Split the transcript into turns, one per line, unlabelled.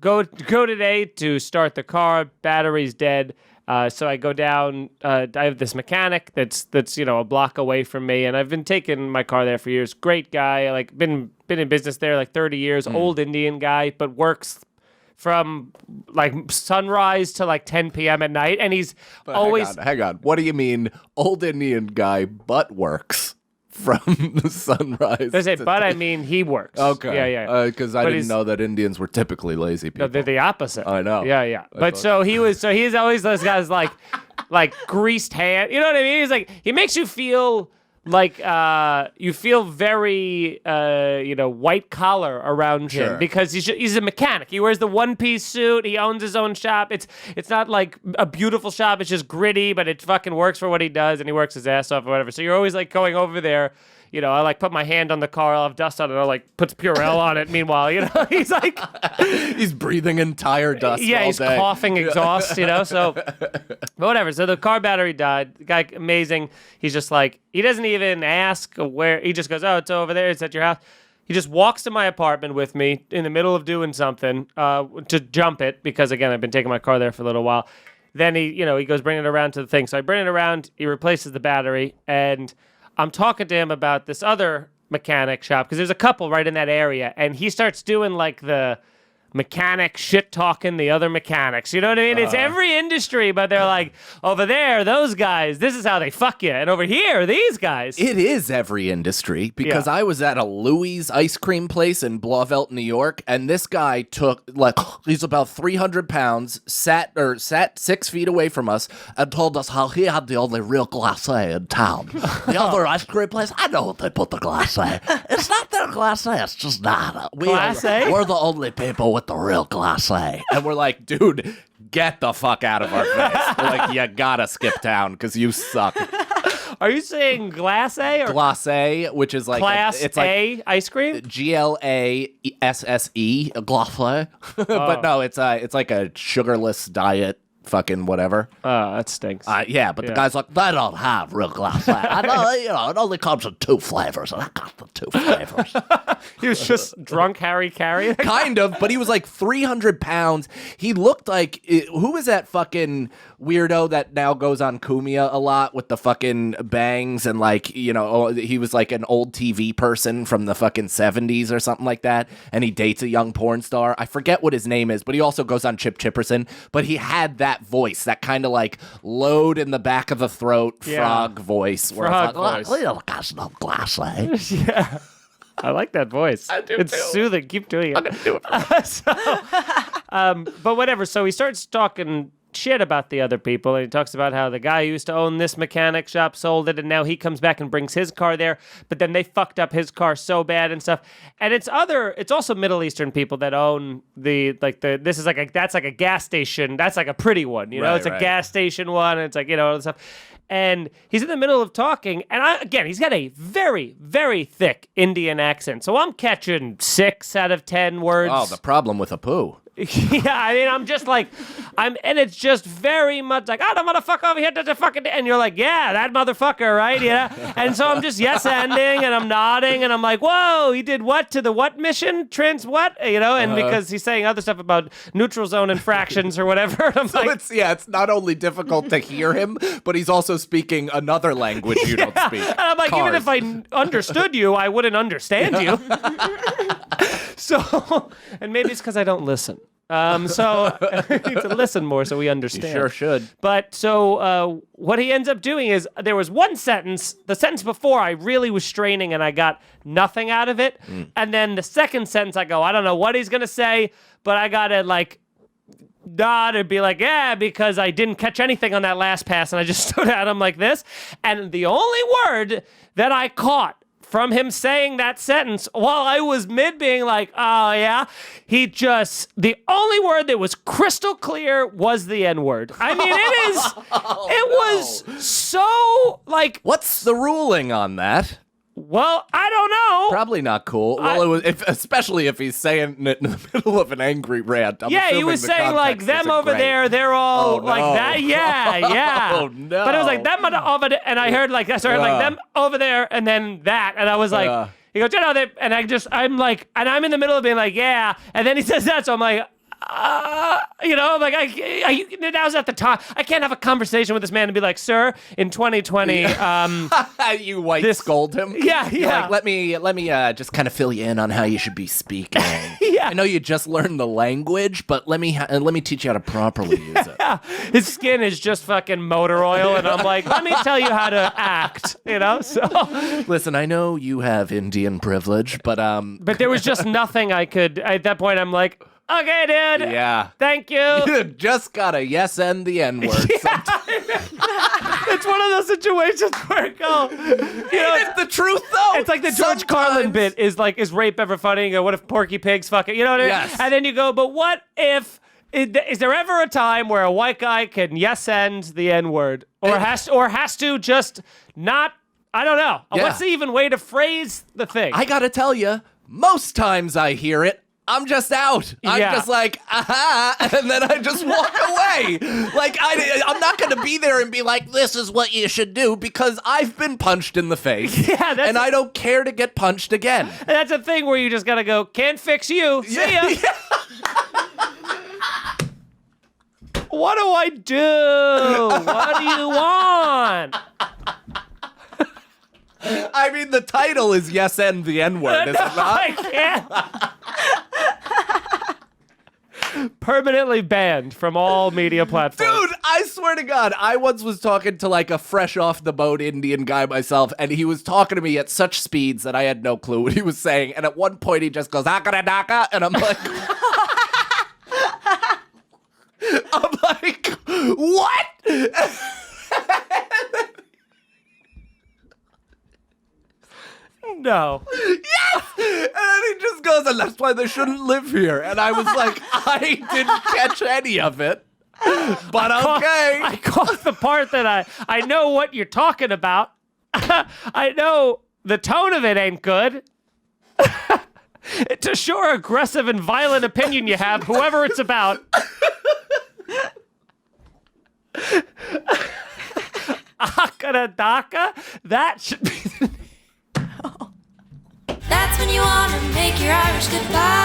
go today to start the car. Battery's dead. So I go down. I have this mechanic that's a block away from me, and I've been taking my car there for years. Great guy. Like been in business there like 30 years. Old Indian guy, but works from like sunrise to like 10 p.m. at night, and he's always.
Hang on. What do you mean, old Indian guy but works from sunrise?
I mean he works.
Okay.
Yeah.
Because I didn't know that Indians were typically lazy people.
No, they're the opposite.
I know.
Yeah. But so he's always those guys like greased hand. You know what I mean? He's like, he makes you feel like you feel very white collar around him because he's a mechanic. He wears the one-piece suit. He owns his own shop. It's not like a beautiful shop. It's just gritty, but it fucking works for what he does, and he works his ass off or whatever. So you're always like going over there. I like put my hand on the car, I'll have dust on it, I'll like puts Purell on it. Meanwhile, he's like
he's breathing entire dust.
Yeah,
all
he's
day.
coughing exhaust, so but whatever. So the car battery died. The guy amazing. He's just like, he doesn't even ask where, he just goes, oh, it's over there, it's at your house. He just walks to my apartment with me in the middle of doing something to jump it, because again, I've been taking my car there for a little while. Then he goes bring it around to the thing. So I bring it around, he replaces the battery, and I'm talking to him about this other mechanic shop, because there's a couple right in that area, and he starts doing like the mechanic shit talking the other mechanics. You know what I mean? It's every industry, but they're like, over there, those guys, this is how they fuck you. And over here, these guys.
It is every industry, because I was at a Louis ice cream place in Blauvelt, New York, and this guy took, he's about 300 pounds, sat 6 feet away from us, and told us how he had the only real glacé in town. The other ice cream place, I know what they put the glacé. It's not their glacé, it's just not.
Glacé?
We're the only people with the real glacé. And we're like, dude, get the fuck out of our face. We're like, you gotta skip town because you suck.
Are you saying glacé or
glacé, which is like
Class
it's
A ice cream?
GLASSE, glacé. But no, it's like a sugarless diet. Fucking whatever.
That stinks.
Yeah, but the guy's like, they don't have real glacé. I know, it only comes in 2 flavors, and I got the 2 flavors.
He was just drunk Harry Carey?
Kind of, but he was like 300 pounds. He looked like, who was that fucking weirdo that now goes on Kumia a lot with the fucking bangs and like, he was like an old TV person from the fucking 70s or something like that, and he dates a young porn star. I forget what his name is, but he also goes on Chip Chipperson, but he had that voice, that kind of like load in the back of the throat frog voice.
Frog voice.
Little guy's no glacé.
Yeah. I like that voice.
I do
It's
too.
soothing. Keep doing it.
I'm gonna do it.
But whatever. So he starts talking shit about the other people, and he talks about how the guy who used to own this mechanic shop sold it, and now he comes back and brings his car there, but then they fucked up his car so bad and stuff. And it's also Middle Eastern people that own that's like a gas station. That's like a pretty one, it's a gas station one, and it's like, all this stuff. And he's in the middle of talking, and he's got a very, very thick Indian accent. So I'm catching 6 out of 10 words.
Oh, the problem with a poo.
Yeah, I mean, I'm just like, and it's just very much like, the motherfucker over here does a fucking, and you're like, yeah, that motherfucker, right? Yeah. And so I'm just yes-ending, and I'm nodding, and I'm like, whoa, he did what to the what mission? What? And because he's saying other stuff about neutral zone infractions or whatever. And I'm like,
it's not only difficult to hear him, but he's also speaking another language you don't speak. And
I'm like, even if I understood you, I wouldn't understand you. So, and maybe it's because I don't listen. So I need to listen more so we understand.
You sure should.
But so what he ends up doing is there was one sentence, the sentence before I really was straining and I got nothing out of it. And then the second sentence I go, I don't know what he's going to say, but I got to like nod and be like, yeah, because I didn't catch anything on that last pass and I just stood at him like this. And the only word that I caught from him saying that sentence while I was mid being like, oh yeah, the only word that was crystal clear was the N-word. I mean, was so like.
What's the ruling on that?
Well, I don't know.
Probably not cool. Well, it was especially if he's saying it in the middle of an angry rant.
He was saying like them over there, they're all like that. Yeah.
Oh no.
But it was like them over there, and I heard like like them over there, and then that, and I was like, he goes, and I'm like, and I'm in the middle of being like, yeah, and then he says that, so I'm like, I'm like, now's not the time. I can't have a conversation with this man and be like, sir, in 2020,
you white scold him.
Yeah.
You're like, let me just kind of fill you in on how you should be speaking.
Yeah.
I know you just learned the language, but let me teach you how to properly use it.
Yeah. His skin is just fucking motor oil, and I'm like, let me tell you how to act. So
listen, I know you have Indian privilege, but
there was just nothing I could. At that point, I'm like, okay, dude.
Yeah.
Thank you.
You just gotta yes and the N-word.
It's one of those situations where
it's the truth though.
It's like the George Carlin bit is rape ever funny? You go, what if Porky Pig's fucking? You know what I mean?
Yes.
And then you go, but what if? Is there ever a time where a white guy can yes end the N-word, or has to just not? I don't know.
Yeah.
What's the even way to phrase the thing?
I gotta tell you, most times I hear it, I'm just out. I'm just like, aha, and then I just walk away. Like, I'm not going to be there and be like, this is what you should do, because I've been punched in the face.
Yeah,
and I don't care to get punched again.
And that's a thing where you just got to go, can't fix you. See ya. Yeah. What do I do? What do you want?
I mean, the title is Yes and the N-word, is it not?
I can't. Permanently banned from all media platforms.
Dude, I swear to God, I once was talking to like a fresh off the boat Indian guy myself, and he was talking to me at such speeds that I had no clue what he was saying. And at one point he just goes, "Akara daka," and I'm like, what?
No.
Yes! And then he just goes, and that's why they shouldn't live here. And I was like, I didn't catch any of it. But okay.
I caught the part that I know what you're talking about. I know the tone of it ain't good. It's a sure aggressive and violent opinion you have, whoever it's about. Akaradaka? That should be the name.
That's when you want to make your Irish goodbye.